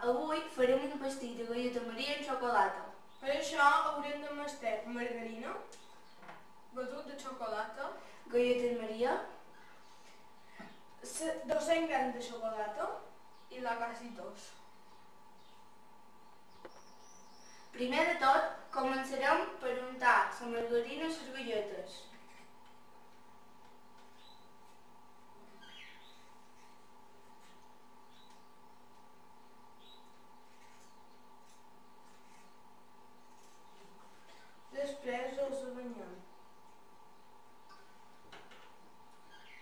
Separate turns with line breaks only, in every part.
avui farem un pastís de galleta Maria amb xocolata.
Per això haurem de mesclar margarina, batut de xocolata,
Galletes Maria,
200 grams de xocolata i lacasitos.
Primer de tot, començarem per untar la margarina a les galletes.
Després els banyem.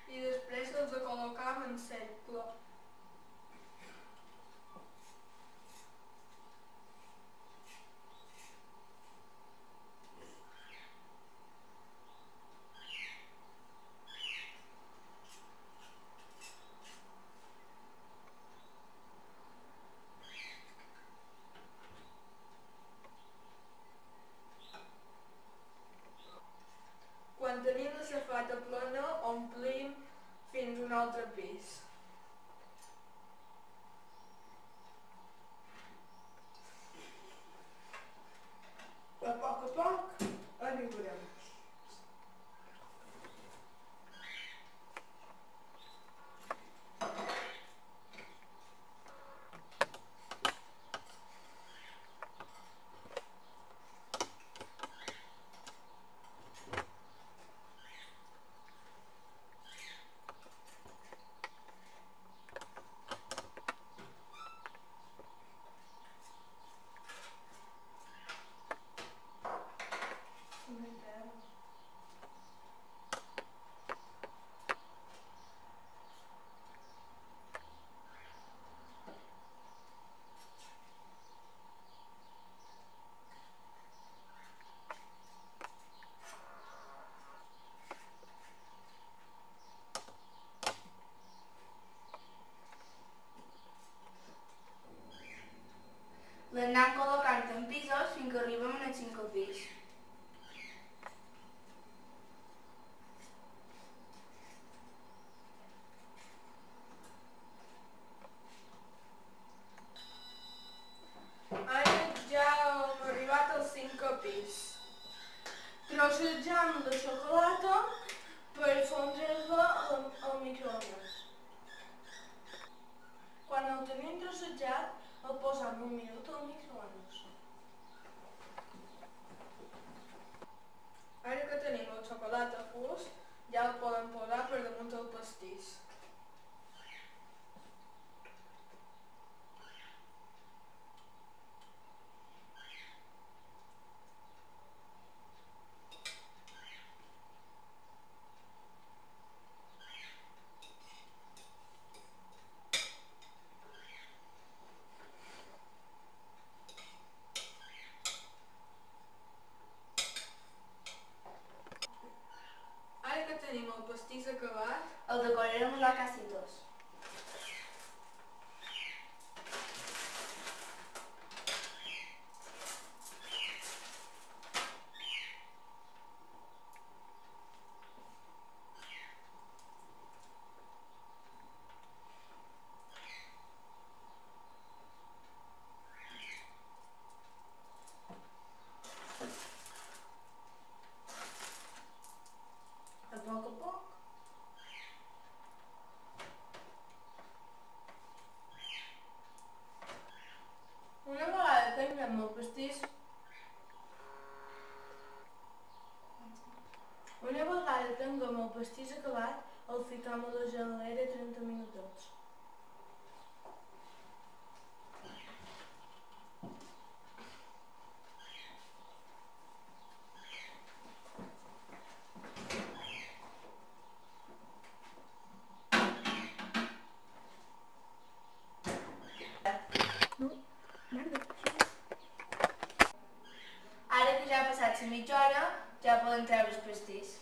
I després els col·locam en cercle. Quan tenim la safata plena, omplim fins un altre pis. A poc arribarem.
L'anem col·locant en pisos fins que arribem al 5è pis.
Ara ja hem arribat al 5è pis. Trossegem la xocolata per fondre-la al microones. Quan el tenim trossejat, el posam un minut al microones. Ara que tenim el xocolata fos, ja el podem posar per damunt del pastís. Ara que tenim el pastís acabat,
El decorarem amb lacasitos.
a poc. Una vegada tinguem el pastís, acabat, el ficam a la geladera 30 minutets.
Ara que ja ha passat la mitja hora, ja podem treure el pastís.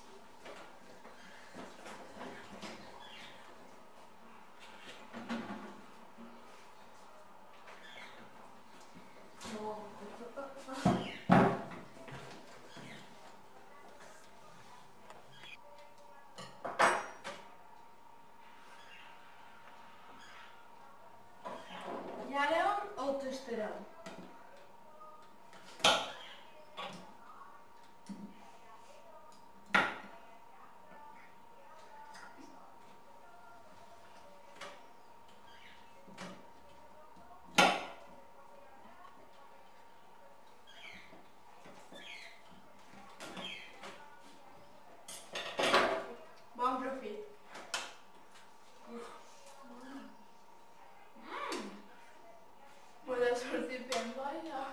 I ara el tastareu.
Bon profit. M'ha de sortir ben bo, ja.